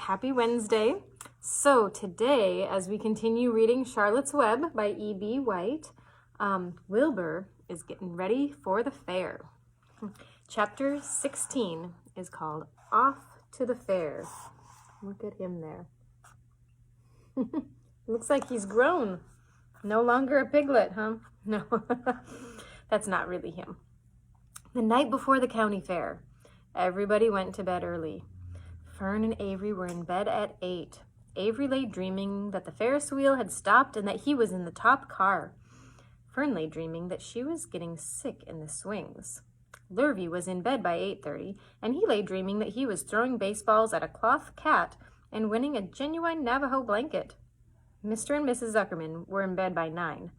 Happy Wednesday. So today, as we continue reading Charlotte's Web by E.B. White, Wilbur is getting ready for the fair. Chapter 16 is called Off to the Fair. Look at him there. Looks like he's grown. No longer a piglet, huh? No, that's not really him. The night before the county fair, everybody went to bed early. Fern and Avery were in bed at 8. Avery lay dreaming that the Ferris wheel had stopped and that he was in the top car. Fern lay dreaming that she was getting sick in the swings. Lurvy was in bed by 8:30, and he lay dreaming that he was throwing baseballs at a cloth cat and winning a genuine Navajo blanket. Mr. and Mrs. Zuckerman were in bed by 9.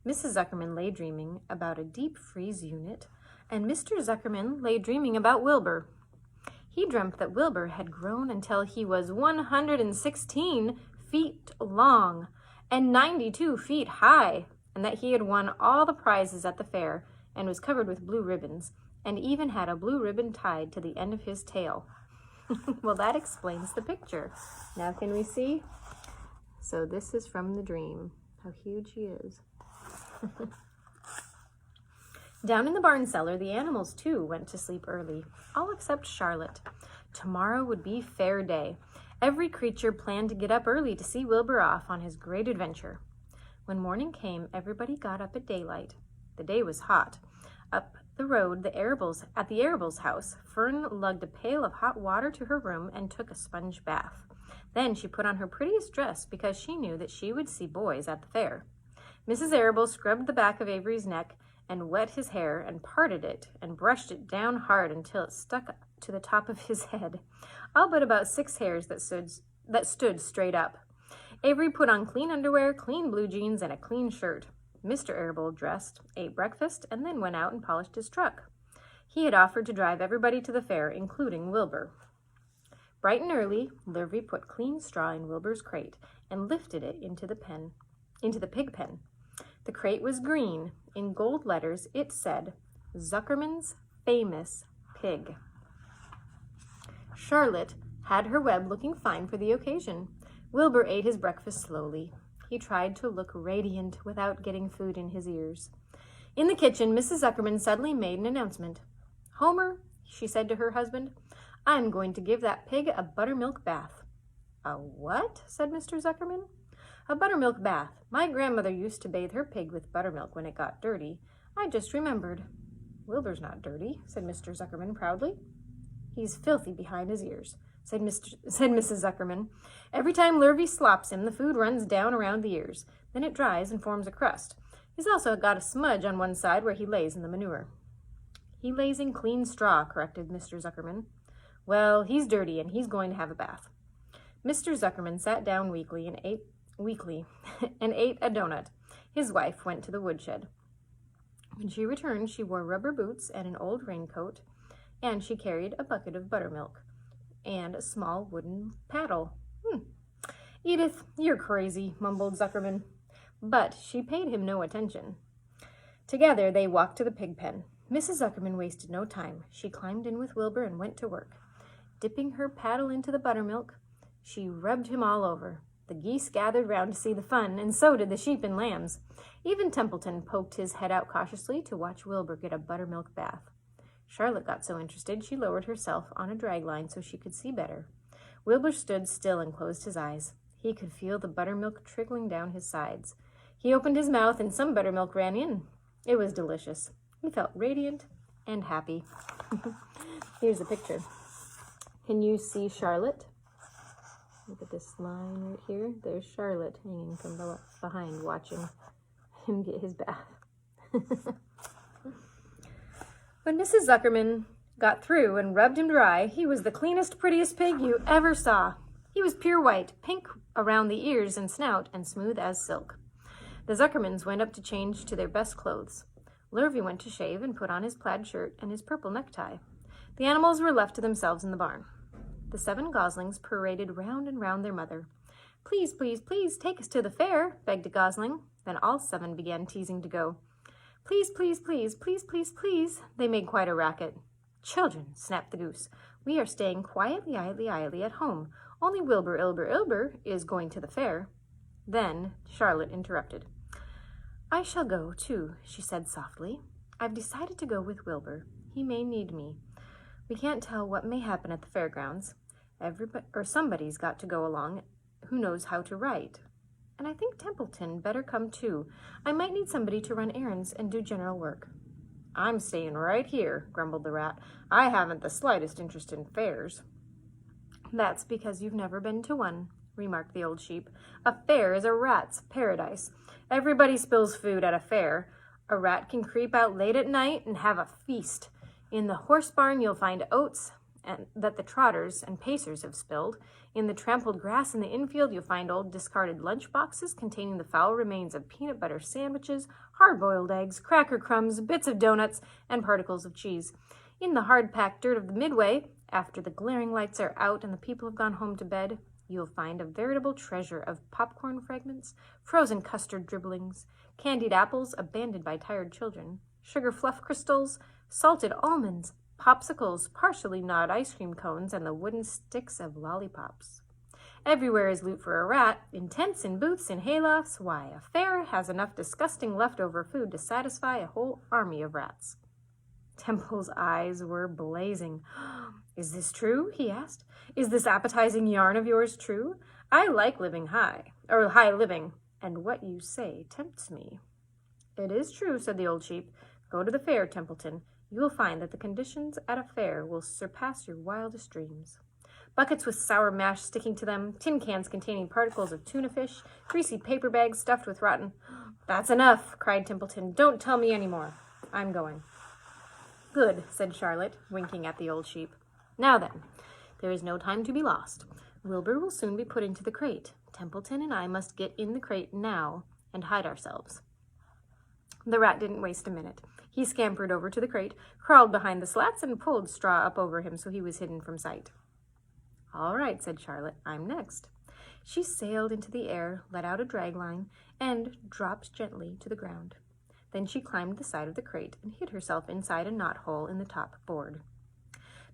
Mrs. Zuckerman lay dreaming about a deep freeze unit, and Mr. Zuckerman lay dreaming about Wilbur. He dreamt that Wilbur had grown until he was 116 feet long and 92 feet high, and that he had won all the prizes at the fair and was covered with blue ribbons, and even had a blue ribbon tied to the end of his tail. Well, that explains the picture. Now can we see? So this is from the dream. How huge he is. Down in the barn cellar, the animals too went to sleep early, all except Charlotte. Tomorrow would be fair day. Every creature planned to get up early to see Wilbur off on his great adventure. When morning came, everybody got up at daylight. The day was hot. Up the road, at the Arables' house, Fern lugged a pail of hot water to her room and took a sponge bath. Then she put on her prettiest dress because she knew that she would see boys at the fair. Mrs. Arable scrubbed the back of Avery's neck and wet his hair and parted it and brushed it down hard until it stuck to the top of his head, all but about 6 hairs that stood straight up. Avery put on clean underwear, clean blue jeans, and a clean shirt. Mr. Arable dressed, ate breakfast, and then went out and polished his truck. He had offered to drive everybody to the fair, including Wilbur. Bright and early, Lurvy put clean straw in Wilbur's crate and lifted it into the pig pen. The crate was green. In gold letters, it said, Zuckerman's Famous Pig. Charlotte had her web looking fine for the occasion. Wilbur ate his breakfast slowly. He tried to look radiant without getting food in his ears. In the kitchen, Mrs. Zuckerman suddenly made an announcement. Homer, she said to her husband, I'm going to give that pig a buttermilk bath. A what? Said Mr. Zuckerman. A buttermilk bath. My grandmother used to bathe her pig with buttermilk when it got dirty. I just remembered. Wilbur's not dirty, said Mr. Zuckerman proudly. He's filthy behind his ears, said Mrs. Zuckerman. Every time Lurvy slops him, the food runs down around the ears. Then it dries and forms a crust. He's also got a smudge on one side where he lays in the manure. He lays in clean straw, corrected Mr. Zuckerman. Well, he's dirty and he's going to have a bath. Mr. Zuckerman sat down weakly and ate a donut. His wife went to the woodshed. When she returned, she wore rubber boots and an old raincoat, and she carried a bucket of buttermilk and a small wooden paddle. Edith, you're crazy, mumbled Zuckerman. But she paid him no attention. Together they walked to the pig pen. Mrs. Zuckerman wasted no time. She climbed in with Wilbur and went to work. Dipping her paddle into the buttermilk, she rubbed him all over. The geese gathered round to see the fun, and so did the sheep and lambs. Even Templeton poked his head out cautiously to watch Wilbur get a buttermilk bath. Charlotte got so interested she lowered herself on a drag line so she could see better. Wilbur stood still and closed his eyes. He could feel the buttermilk trickling down his sides. He opened his mouth and some buttermilk ran in. It was delicious. He felt radiant and happy. Here's a picture. Can you see Charlotte? Look at this line right here. There's Charlotte hanging from behind, watching him get his bath. When Mrs. Zuckerman got through and rubbed him dry, he was the cleanest, prettiest pig you ever saw. He was pure white, pink around the ears and snout, and smooth as silk. The Zuckermans went up to change to their best clothes. Lurvy went to shave and put on his plaid shirt and his purple necktie. The animals were left to themselves in the barn. The 7 goslings paraded round and round their mother. Please, please, please, take us to the fair, begged a gosling. Then all 7 began teasing to go. Please, please, please, please, please, please. They made quite a racket. Children, snapped the goose. We are staying quietly at home. Only Wilbur is going to the fair." Then Charlotte interrupted. "I shall go, too," she said softly. "I've decided to go with Wilbur. He may need me. We can't tell what may happen at the fairgrounds. Somebody's got to go along who knows how to write. And I think Templeton better come, too. I might need somebody to run errands and do general work." "I'm staying right here," grumbled the rat. "I haven't the slightest interest in fairs." "That's because you've never been to one," remarked the old sheep. "A fair is a rat's paradise. Everybody spills food at a fair. A rat can creep out late at night and have a feast. In the horse barn you'll find oats that the trotters and pacers have spilled. In the trampled grass in the infield you'll find old discarded lunch boxes containing the foul remains of peanut butter sandwiches, hard-boiled eggs, cracker crumbs, bits of donuts, and particles of cheese. In the hard-packed dirt of the midway, after the glaring lights are out and the people have gone home to bed, you'll find a veritable treasure of popcorn fragments, frozen custard dribblings, candied apples abandoned by tired children, sugar fluff crystals, salted almonds, popsicles, partially gnawed ice cream cones, and the wooden sticks of lollipops. Everywhere is loot for a rat, in tents, in booths, in haylofts. Why, a fair has enough disgusting leftover food to satisfy a whole army of rats." Temple's eyes were blazing. "Is this true?" he asked. "Is this appetizing yarn of yours true? I like high living, and what you say tempts me." "It is true," said the old sheep. "Go to the fair, Templeton. You will find that the conditions at a fair will surpass your wildest dreams. Buckets with sour mash sticking to them, tin cans containing particles of tuna fish, greasy paper bags stuffed with rotten—" "That's enough," cried Templeton. "Don't tell me any more. I'm going." "Good," said Charlotte, winking at the old sheep. "Now then, there is no time to be lost. Wilbur will soon be put into the crate. Templeton and I must get in the crate now and hide ourselves." The rat didn't waste a minute. He scampered over to the crate, crawled behind the slats, and pulled straw up over him so he was hidden from sight. "All right," said Charlotte. "I'm next." She sailed into the air, let out a drag line, and dropped gently to the ground. Then she climbed the side of the crate and hid herself inside a knothole in the top board.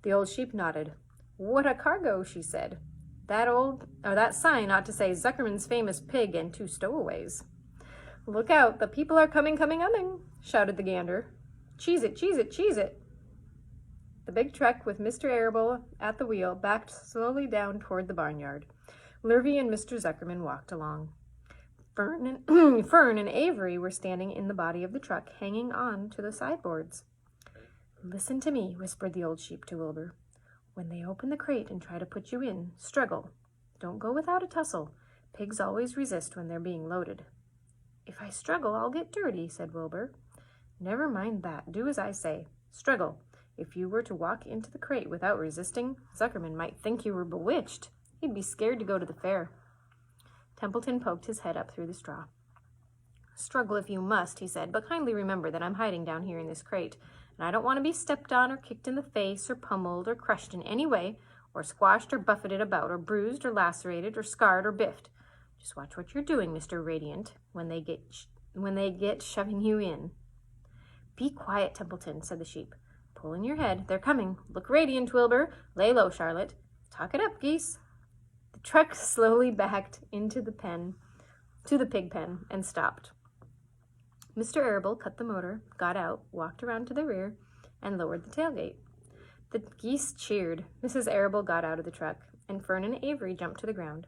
The old sheep nodded. "What a cargo," she said. That sign ought to say Zuckerman's famous pig and 2 stowaways." "Look out, the people are coming, shouted the gander. "Cheese it, cheese it, cheese it." The big truck with Mr. Arable at the wheel backed slowly down toward the barnyard. Lurvy and Mr. Zuckerman walked along. Fern and Avery were standing in the body of the truck, hanging on to the sideboards. "Listen to me," whispered the old sheep to Wilbur. "When they open the crate and try to put you in, struggle. Don't go without a tussle. Pigs always resist when they're being loaded." "If I struggle, I'll get dirty," said Wilbur. "Never mind that. Do as I say. Struggle. If you were to walk into the crate without resisting, Zuckerman might think you were bewitched. He'd be scared to go to the fair." Templeton poked his head up through the straw. "Struggle if you must," he said, "but kindly remember that I'm hiding down here in this crate, and I don't want to be stepped on or kicked in the face or pummeled or crushed in any way, or squashed or buffeted about, or bruised or lacerated or scarred or biffed. Just watch what you're doing, Mr. Radiant, when they get shoving you in." "Be quiet, Templeton," said the sheep. "Pull in your head. They're coming. Look radiant, Wilbur. Lay low, Charlotte. Talk it up, geese." The truck slowly backed into the pig pen, and stopped. Mr. Arable cut the motor, got out, walked around to the rear, and lowered the tailgate. The geese cheered. Mrs. Arable got out of the truck, and Fern and Avery jumped to the ground.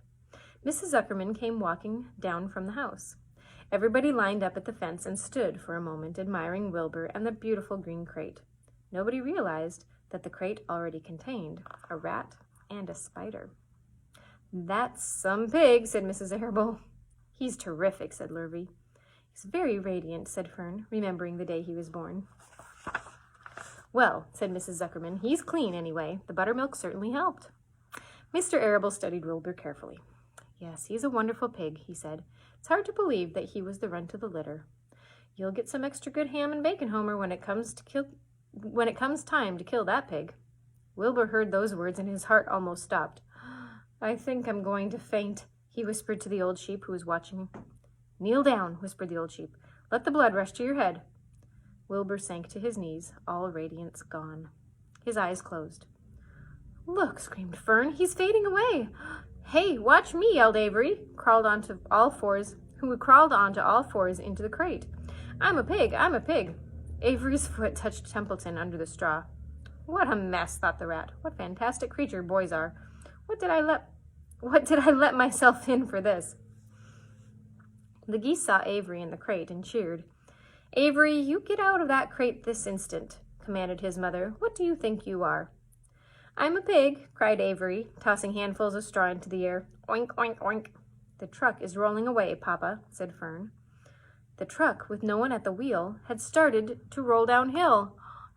Mrs. Zuckerman came walking down from the house. Everybody lined up at the fence and stood for a moment admiring Wilbur and the beautiful green crate. Nobody realized that the crate already contained a rat and a spider. "That's some pig," said Mrs. Arable. "He's terrific," said Lurvy. "He's very radiant," said Fern, remembering the day he was born. "Well," said Mrs. Zuckerman, "he's clean anyway. The buttermilk certainly helped." Mr. Arable studied Wilbur carefully. "Yes, he's a wonderful pig," he said. "It's hard to believe that he was the runt of the litter. You'll get some extra good ham and bacon, Homer, when it comes time to kill that pig." Wilbur heard those words and his heart almost stopped. "I think I'm going to faint," he whispered to the old sheep who was watching. "Kneel down," whispered the old sheep. "Let the blood rush to your head." Wilbur sank to his knees, all radiance gone. His eyes closed. Look, screamed Fern, he's fading away. Hey, watch me, yelled Avery, who crawled onto all fours into the crate. I'm a pig. Avery's foot touched Templeton under the straw. What a mess, thought the rat. What fantastic creature boys are. What did I let myself in for this? The geese saw Avery in the crate and cheered. Avery, you get out of that crate this instant, commanded his mother. What do you think you are? I'm a pig, cried Avery, tossing handfuls of straw into the air. Oink, oink, oink. The truck is rolling away, Papa, said Fern. The truck, with no one at the wheel, had started to roll downhill.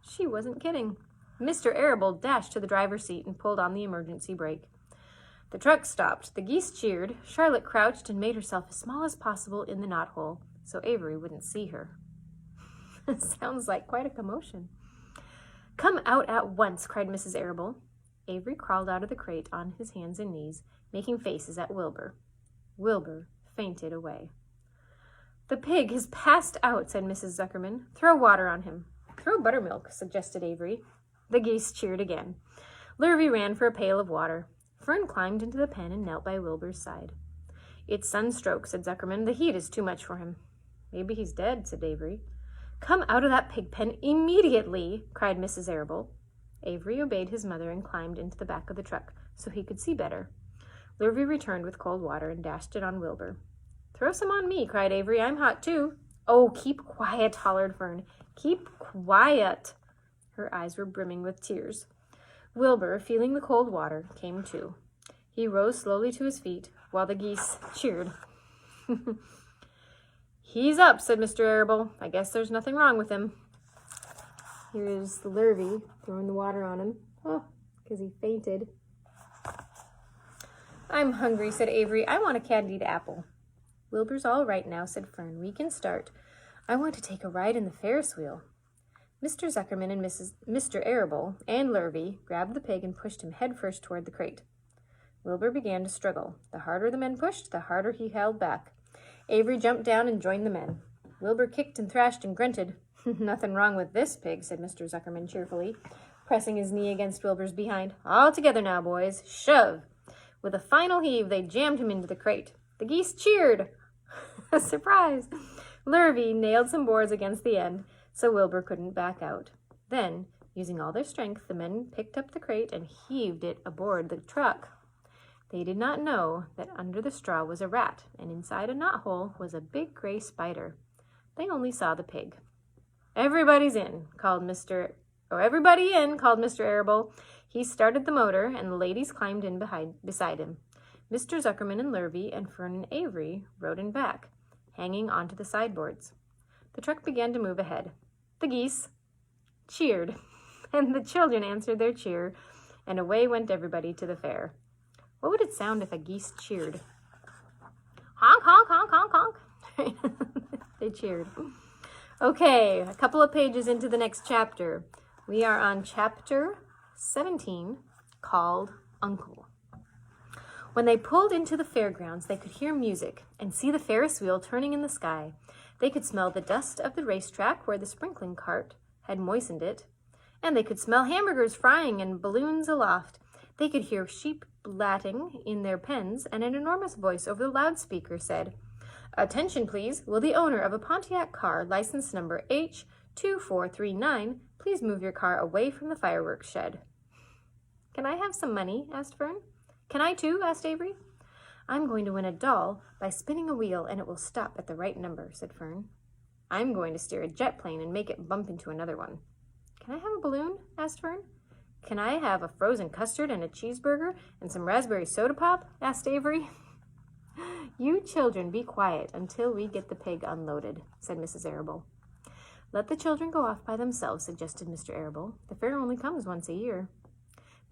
She wasn't kidding. Mr. Arable dashed to the driver's seat and pulled on the emergency brake. The truck stopped. The geese cheered. Charlotte crouched and made herself as small as possible in the knothole, so Avery wouldn't see her. Sounds like quite a commotion. Come out at once, cried Mrs. Arable. Avery crawled out of the crate on his hands and knees, making faces at Wilbur. Wilbur fainted away. The pig has passed out, said Mrs. Zuckerman. Throw water on him. Throw buttermilk, suggested Avery. The geese cheered again. Lurvy ran for a pail of water. Fern climbed into the pen and knelt by Wilbur's side. It's sunstroke, said Zuckerman. The heat is too much for him. Maybe he's dead, said Avery. Come out of that pig pen immediately, cried Mrs. Arable. Avery obeyed his mother and climbed into the back of the truck so he could see better. Lurvy returned with cold water and dashed it on Wilbur. Throw some on me, cried Avery. I'm hot too. Oh, keep quiet, hollered Fern. Keep quiet. Her eyes were brimming with tears. Wilbur, feeling the cold water, came to. He rose slowly to his feet while the geese cheered. He's up, said Mr. Arable. I guess there's nothing wrong with him. Here's the Lurvy throwing the water on him. Oh, because he fainted. I'm hungry, said Avery. I want a candied apple. Wilbur's all right now, said Fern. We can start. I want to take a ride in the Ferris wheel. Mr. Zuckerman and Mr. Arable and Lurvy grabbed the pig and pushed him headfirst toward the crate. Wilbur began to struggle. The harder the men pushed, the harder he held back. Avery jumped down and joined the men. Wilbur kicked and thrashed and grunted. Nothing wrong with this pig, said Mr. Zuckerman cheerfully, pressing his knee against Wilbur's behind. All together now, boys. Shove! With a final heave, they jammed him into the crate. The geese cheered. Surprise! Lurvy nailed some boards against the end, so Wilbur couldn't back out. Then, using all their strength, the men picked up the crate and heaved it aboard the truck. They did not know that under the straw was a rat, and inside a knothole was a big gray spider. They only saw the pig. Everybody in, called Mr. Arable. He started the motor, and the ladies climbed in beside him. Mr. Zuckerman and Lurvy and Fern and Avery rode in back, hanging onto the sideboards. The truck began to move ahead. The geese cheered, and the children answered their cheer, and away went everybody to the fair. What would it sound if a geese cheered? Honk, honk, honk, honk, honk. They cheered. Okay, a couple of pages into the next chapter. We are on chapter 17, called Uncle. When they pulled into the fairgrounds, they could hear music and see the Ferris wheel turning in the sky. They could smell the dust of the racetrack where the sprinkling cart had moistened it, and they could smell hamburgers frying and balloons aloft. They could hear sheep blatting in their pens, and an enormous voice over the loudspeaker said, "Attention, please. Will the owner of a Pontiac car, license number H2439, please move your car away from the fireworks shed?" Can I have some money? Asked Fern. Can I too? Asked Avery. I'm going to win a doll by spinning a wheel, and it will stop at the right number, said Fern. I'm going to steer a jet plane and make it bump into another one. Can I have a balloon? Asked Fern. Can I have a frozen custard and a cheeseburger and some raspberry soda pop? Asked Avery. You children be quiet until we get the pig unloaded, said Mrs. Arable. Let the children go off by themselves, suggested Mr. Arable. The fair only comes once a year.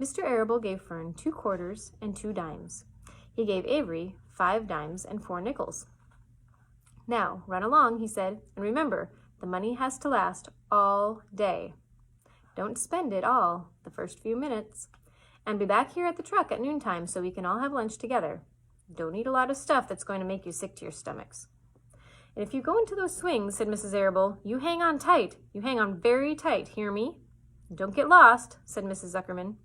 Mr. Arable gave Fern 2 quarters and 2 dimes. He gave Avery 5 dimes and 4 nickels. Now, run along, he said, and remember, the money has to last all day. Don't spend it all the first few minutes. And be back here at the truck at noontime so we can all have lunch together. Don't eat a lot of stuff that's going to make you sick to your stomachs. And if you go into those swings, said Mrs. Arable, you hang on tight. You hang on very tight, hear me? Don't get lost, said Mrs. Zuckerman.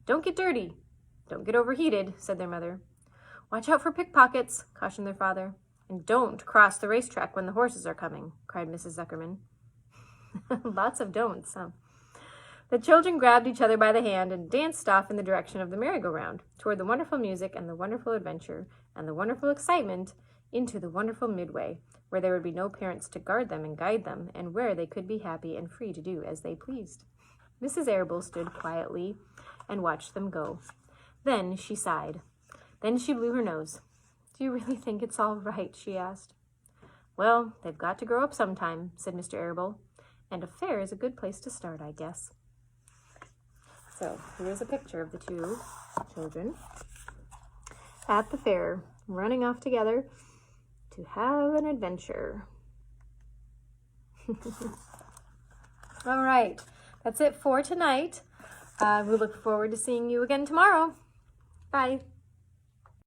Don't get dirty. Don't get overheated, said their mother. Watch out for pickpockets, cautioned their father. And don't cross the racetrack when the horses are coming, cried Mrs. Zuckerman. Lots of don'ts, huh? The children grabbed each other by the hand and danced off in the direction of the merry-go-round, toward the wonderful music and the wonderful adventure and the wonderful excitement, into the wonderful midway, where there would be no parents to guard them and guide them, and where they could be happy and free to do as they pleased. Mrs. Arable stood quietly and watched them go. Then she sighed. Then she blew her nose. Do you really think it's all right? She asked. Well, they've got to grow up sometime, said Mr. Arable, and a fair is a good place to start, I guess. So here's a picture of the two children at the fair, running off together to have an adventure. All right, that's it for tonight. We look forward to seeing you again tomorrow. Bye.